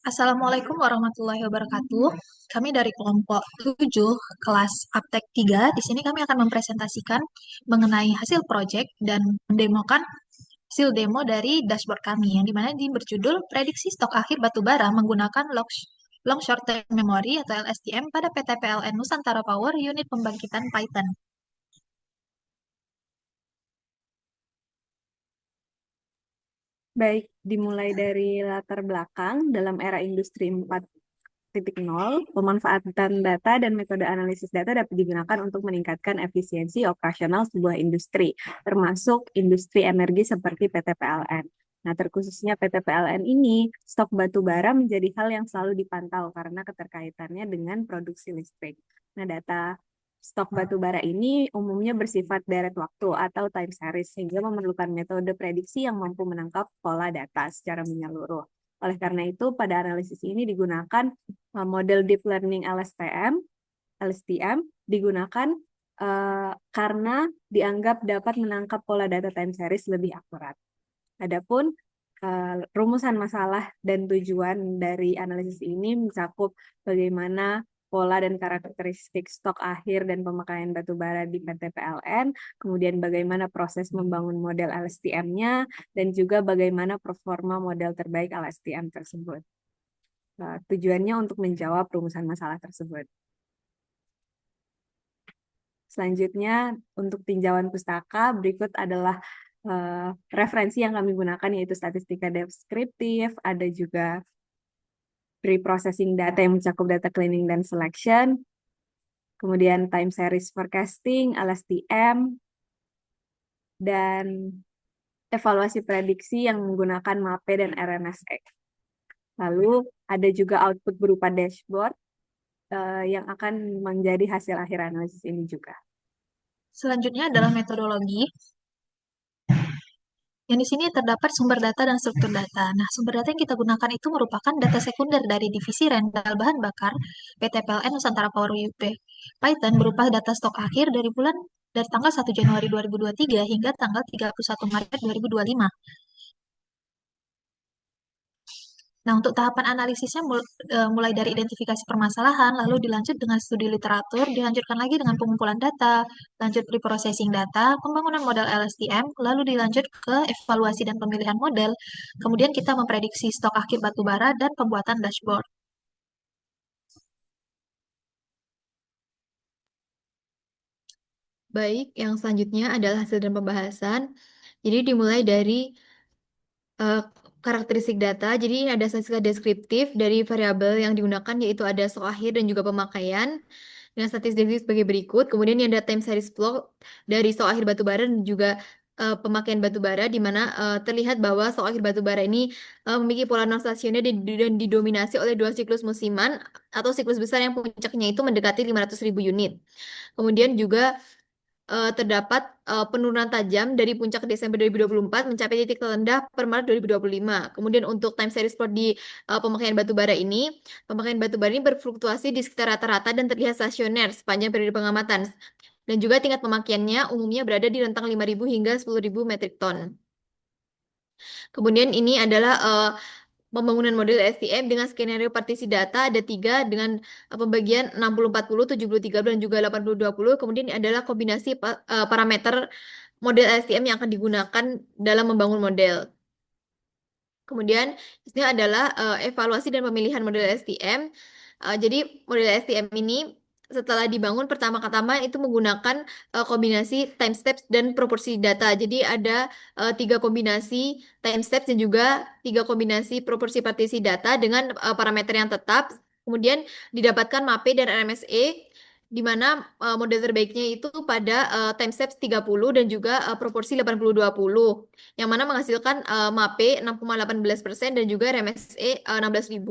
Assalamualaikum warahmatullahi wabarakatuh. Kami dari kelompok 7 kelas Aptek 3. Di sini kami akan mempresentasikan mengenai hasil proyek dan mendemokan hasil demo dari dashboard kami yang dimana ini berjudul Prediksi Stok Akhir Batubara menggunakan Long Short Term Memory atau LSTM pada PT PLN Nusantara Power Unit Pembangkitan Paiton. Baik, dimulai dari latar belakang dalam era industri 4.0, pemanfaatan data dan metode analisis data dapat digunakan untuk meningkatkan efisiensi operasional sebuah industri, termasuk industri energi seperti PT PLN. Nah, terkhususnya PT PLN ini, stok batu bara menjadi hal yang selalu dipantau karena keterkaitannya dengan produksi listrik. Nah, data stok batu bara ini umumnya bersifat deret waktu atau time series, sehingga memerlukan metode prediksi yang mampu menangkap pola data secara menyeluruh. Oleh karena itu, pada analisis ini digunakan model deep learning LSTM digunakan karena dianggap dapat menangkap pola data time series lebih akurat. Adapun rumusan masalah dan tujuan dari analisis ini mencakup bagaimana pola dan karakteristik stok akhir dan pemakaian batu bara di PT PLN, kemudian bagaimana proses membangun model LSTM-nya, dan juga bagaimana performa model terbaik LSTM tersebut. Tujuannya untuk menjawab rumusan masalah tersebut. Selanjutnya, untuk tinjauan pustaka, berikut adalah referensi yang kami gunakan, yaitu statistika deskriptif, ada juga pre-processing data yang mencakup data cleaning dan selection, kemudian time series forecasting, LSTM, dan evaluasi prediksi yang menggunakan MAPE dan RMSE. Lalu ada juga output berupa dashboard yang akan menjadi hasil akhir analisis ini juga. Selanjutnya adalah metodologi. Yang di sini terdapat sumber data dan struktur data. Nah, sumber data yang kita gunakan itu merupakan data sekunder dari divisi rental bahan bakar PT PLN Nusantara Power UP Python berupa data stok akhir dari tanggal 1 Januari 2023 hingga tanggal 31 Maret 2025. Nah, untuk tahapan analisisnya mulai dari identifikasi permasalahan, lalu dilanjut dengan studi literatur, dilanjutkan lagi dengan pengumpulan data, lanjut pre-processing data, pembangunan model LSTM, lalu dilanjut ke evaluasi dan pemilihan model, kemudian kita memprediksi stok akhir batubara dan pembuatan dashboard. Baik, yang selanjutnya adalah hasil dan pembahasan. Jadi dimulai dari eh, karakteristik data. Jadi ini ada statistika deskriptif dari variabel yang digunakan, yaitu ada stok akhir dan juga pemakaian dengan statistik sebagai berikut. Kemudian ini ada time series plot dari stok akhir batubara dan juga pemakaian batubara, di mana terlihat bahwa stok akhir batubara ini memiliki pola non stasioner dan didominasi oleh dua siklus musiman atau siklus besar yang puncaknya itu mendekati 500.000 unit. Kemudian juga terdapat penurunan tajam dari puncak Desember 2024 mencapai titik terendah per Maret 2025. Kemudian untuk time series plot di pemakaian batubara ini, berfluktuasi di sekitar rata-rata dan terlihat stasioner sepanjang periode pengamatan. Dan juga tingkat pemakaiannya umumnya berada di rentang 5.000 hingga 10.000 metrik ton. Kemudian ini adalah pembangunan model STM dengan skenario partisi data ada tiga dengan pembagian 60-40, 70-30, dan juga 80-20. Kemudian adalah kombinasi parameter model STM yang akan digunakan dalam membangun model. Kemudian ini adalah evaluasi dan pemilihan model STM. Jadi model STM ini setelah dibangun pertama-tama itu menggunakan kombinasi time steps dan proporsi data. Jadi ada tiga kombinasi time steps dan juga tiga kombinasi proporsi partisi data dengan parameter yang tetap. Kemudian didapatkan MAPE dan RMSE, di mana model terbaiknya itu pada time steps 30 dan juga proporsi 80-20, yang mana menghasilkan MAPE 6,18% dan juga RMSE 16.285.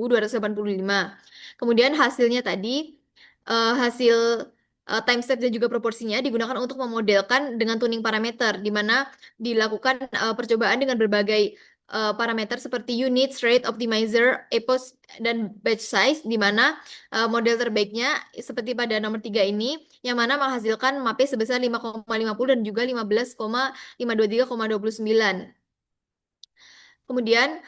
Kemudian hasilnya tadi, hasil time step dan juga proporsinya digunakan untuk memodelkan dengan tuning parameter, di mana dilakukan percobaan dengan berbagai parameter seperti units, rate, optimizer, EPOS, dan batch size, di mana model terbaiknya seperti pada nomor 3 ini, yang mana menghasilkan MAPE sebesar 5,50 dan juga 15,523,29. Kemudian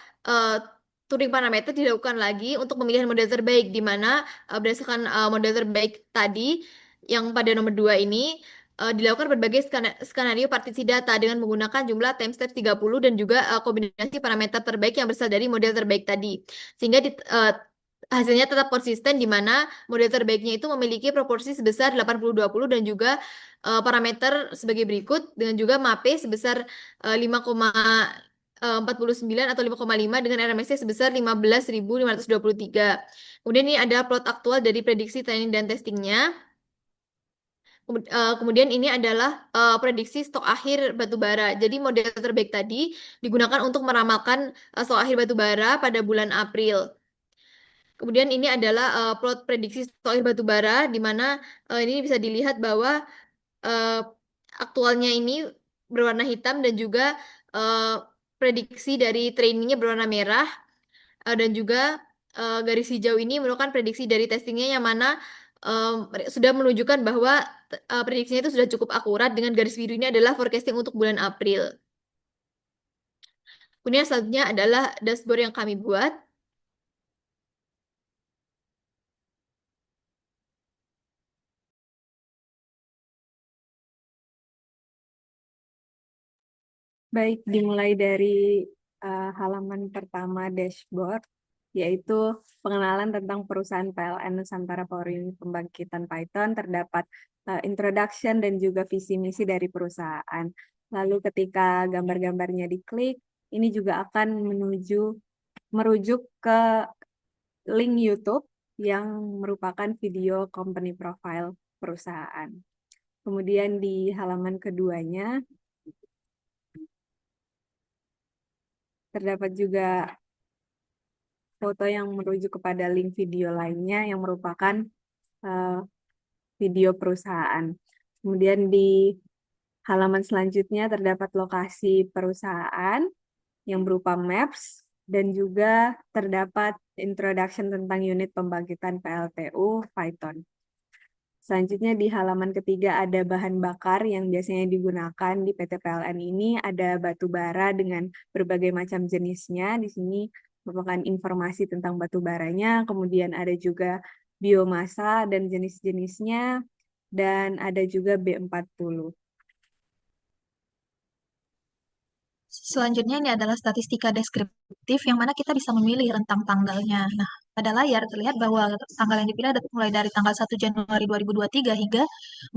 Turing parameter dilakukan lagi untuk pemilihan model terbaik, di mana berdasarkan model terbaik tadi yang pada nomor 2 ini dilakukan berbagai skenario partisi data dengan menggunakan jumlah time steps 30 dan juga kombinasi parameter terbaik yang berasal dari model terbaik tadi. Sehingga hasilnya tetap konsisten di mana model terbaiknya itu memiliki proporsi sebesar 80-20 dan juga parameter sebagai berikut dengan juga MAPE sebesar 5,49 atau 5,5 dengan RMSE sebesar 15.523. Kemudian ini ada plot aktual dari prediksi training dan testingnya. Kemudian ini adalah prediksi stok akhir batu bara. Jadi model terbaik tadi digunakan untuk meramalkan stok akhir batu bara pada bulan April. Kemudian ini adalah plot prediksi stok akhir batu bara, di mana ini bisa dilihat bahwa eh, aktualnya ini berwarna hitam dan juga prediksi dari trainingnya berwarna merah dan juga garis hijau ini merupakan prediksi dari testingnya yang mana sudah menunjukkan bahwa prediksinya itu sudah cukup akurat dengan garis biru ini adalah forecasting untuk bulan April. Kemudian selanjutnya adalah dashboard yang kami buat. Baik, dimulai dari halaman pertama dashboard, yaitu pengenalan tentang perusahaan PLN Nusantara Power Unit Pembangkitan Python, terdapat introduction dan juga visi misi dari perusahaan. Lalu ketika gambar-gambarnya diklik, ini juga akan merujuk ke link YouTube yang merupakan video company profile perusahaan. Kemudian di halaman keduanya, terdapat juga foto yang merujuk kepada link video lainnya yang merupakan video perusahaan. Kemudian di halaman selanjutnya terdapat lokasi perusahaan yang berupa maps dan juga terdapat introduction tentang unit pembangkitan PLTU Python. Selanjutnya di halaman ketiga ada bahan bakar yang biasanya digunakan di PT PLN ini, ada batu bara dengan berbagai macam jenisnya. Di sini merupakan informasi tentang batu baranya, kemudian ada juga biomasa dan jenis-jenisnya, dan ada juga B40. Selanjutnya ini adalah statistika deskriptif yang mana kita bisa memilih rentang tanggalnya. Nah, pada layar terlihat bahwa tanggal yang dipilih mulai dari tanggal 1 Januari 2023 hingga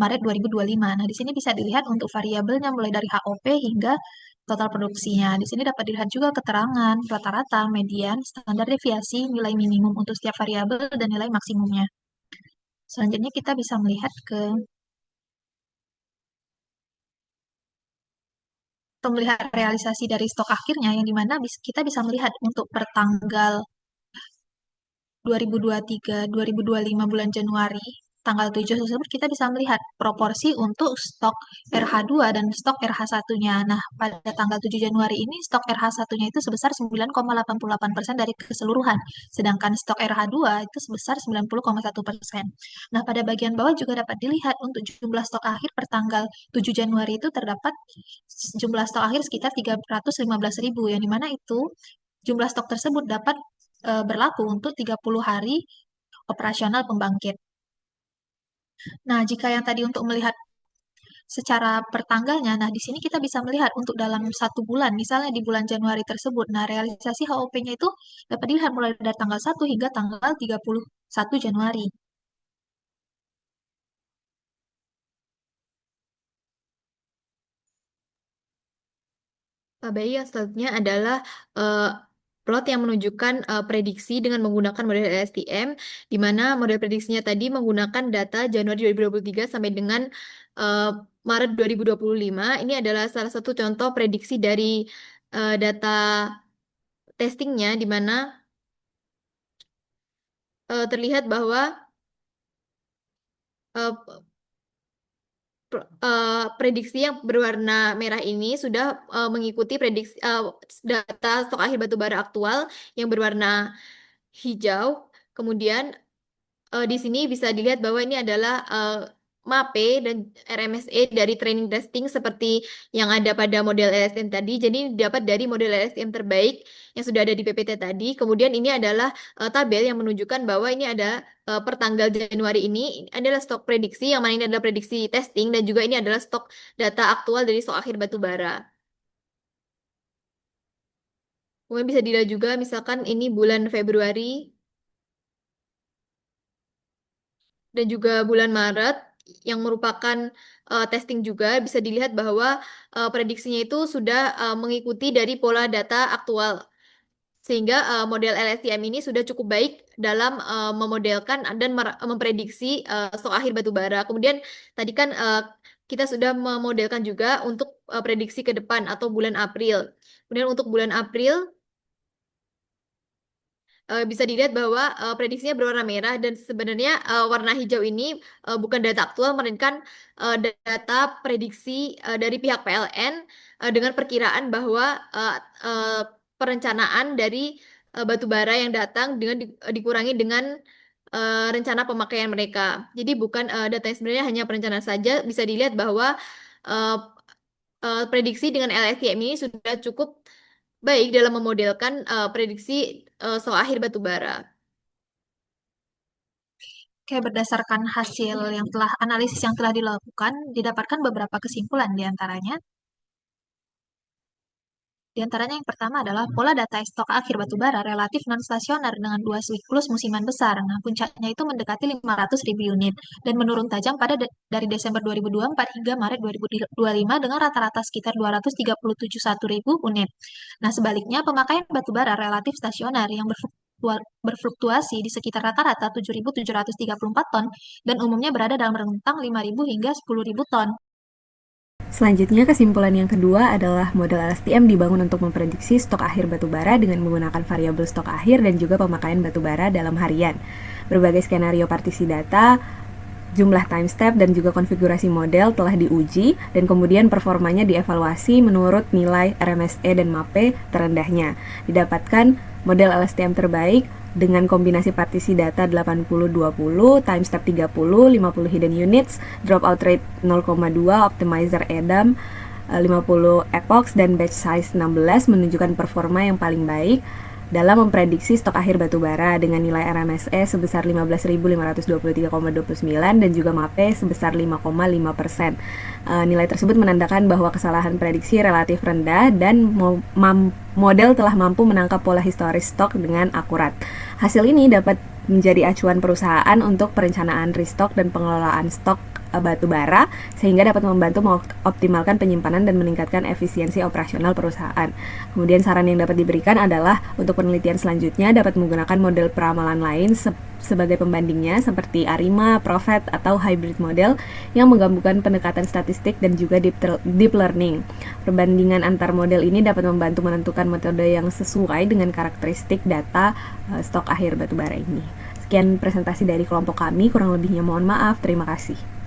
Maret 2025. Nah, di sini bisa dilihat untuk variabelnya mulai dari HOP hingga total produksinya. Di sini dapat dilihat juga keterangan, rata-rata, median, standar deviasi, nilai minimum untuk setiap variabel, dan nilai maksimumnya. Selanjutnya kita bisa melihat atau melihat realisasi dari stok akhirnya yang dimana kita bisa melihat untuk per tanggal 2023-2025 bulan Januari tanggal 7 tersebut kita bisa melihat proporsi untuk stok RH2 dan stok RH1-nya. Nah, pada tanggal 7 Januari ini stok RH1-nya itu sebesar 9,88% dari keseluruhan, sedangkan stok RH2 itu sebesar 90,1%. Nah, pada bagian bawah juga dapat dilihat untuk jumlah stok akhir per tanggal 7 Januari itu terdapat jumlah stok akhir sekitar 315.000, yang dimana itu jumlah stok tersebut dapat berlaku untuk 30 hari operasional pembangkit. Nah, jika yang tadi untuk melihat secara pertanggalnya, nah di sini kita bisa melihat untuk dalam satu bulan, misalnya di bulan Januari tersebut, nah realisasi HOP-nya itu dapat dilihat mulai dari tanggal 1 hingga tanggal 31 Januari. Baik, yang selanjutnya adalah plot yang menunjukkan prediksi dengan menggunakan model LSTM, di mana model prediksinya tadi menggunakan data Januari 2023 sampai dengan Maret 2025. Ini adalah salah satu contoh prediksi dari data testingnya, di mana terlihat bahwa uh, prediksi yang berwarna merah ini sudah mengikuti prediksi data stok akhir batubara aktual yang berwarna hijau. Kemudian di sini bisa dilihat bahwa ini adalah MAPE dan RMSE dari training testing seperti yang ada pada model LSTM tadi. Jadi didapat dari model LSTM terbaik yang sudah ada di PPT tadi. Kemudian ini adalah tabel yang menunjukkan bahwa ini ada per tanggal Januari ini adalah stok prediksi, yang mana ini adalah prediksi testing, dan juga ini adalah stok data aktual dari stok akhir batu bara. Kemudian bisa dilihat juga misalkan ini bulan Februari dan juga bulan Maret yang merupakan testing juga, bisa dilihat bahwa prediksinya itu sudah mengikuti dari pola data aktual. Sehingga model LSTM ini sudah cukup baik dalam memodelkan dan memprediksi stok akhir batu bara. Kemudian tadi kan kita sudah memodelkan juga untuk prediksi ke depan atau bulan April. Kemudian untuk bulan April bisa dilihat bahwa prediksinya berwarna merah, dan sebenarnya warna hijau ini bukan data aktual melainkan data prediksi dari pihak PLN dengan perkiraan bahwa perencanaan dari batu bara yang datang dengan dikurangi dengan rencana pemakaian mereka. Jadi bukan data yang sebenarnya hanya perencanaan saja. Bisa dilihat bahwa uh, prediksi dengan LSTM ini sudah cukup baik dalam memodelkan prediksi stok akhir batu bara. Oke, berdasarkan hasil yang telah analisis yang telah dilakukan, didapatkan beberapa kesimpulan di antaranya. Di antaranya yang pertama adalah pola data stok akhir batu bara relatif non-stasioner dengan dua siklus musiman besar. Nah, puncaknya itu mendekati 500.000 unit dan menurun tajam dari Desember 2024 hingga Maret 2025 dengan rata-rata sekitar 237.100 unit. Nah, sebaliknya pemakaian batu bara relatif stasioner yang berfluktuasi di sekitar rata-rata 7.734 ton dan umumnya berada dalam rentang 5.000 hingga 10.000 ton. Selanjutnya, kesimpulan yang kedua adalah model LSTM dibangun untuk memprediksi stok akhir batu bara dengan menggunakan variabel stok akhir dan juga pemakaian batu bara dalam harian. Berbagai skenario partisi data, jumlah time step, dan juga konfigurasi model telah diuji dan kemudian performanya dievaluasi menurut nilai RMSE dan MAPE terendahnya. Didapatkan model LSTM terbaik dengan kombinasi partisi data 80-20, time step 30, 50 hidden units, dropout rate 0,2, optimizer EDAM 50 epochs, dan batch size 16 menunjukkan performa yang paling baik dalam memprediksi stok akhir batu bara dengan nilai RMSE sebesar 15.523,29 dan juga MAPE sebesar 5,5%. Nilai tersebut menandakan bahwa kesalahan prediksi relatif rendah dan model telah mampu menangkap pola historis stok dengan akurat. Hasil ini dapat menjadi acuan perusahaan untuk perencanaan restock dan pengelolaan stok batu bara sehingga dapat membantu mengoptimalkan penyimpanan dan meningkatkan efisiensi operasional perusahaan. Kemudian saran yang dapat diberikan adalah untuk penelitian selanjutnya dapat menggunakan model peramalan lain sebagai pembandingnya seperti ARIMA, Prophet, atau hybrid model yang menggabungkan pendekatan statistik dan juga deep learning. Perbandingan antar model ini dapat membantu menentukan metode yang sesuai dengan karakteristik data stok akhir batu bara ini. Sekian presentasi dari kelompok kami, kurang lebihnya mohon maaf. Terima kasih.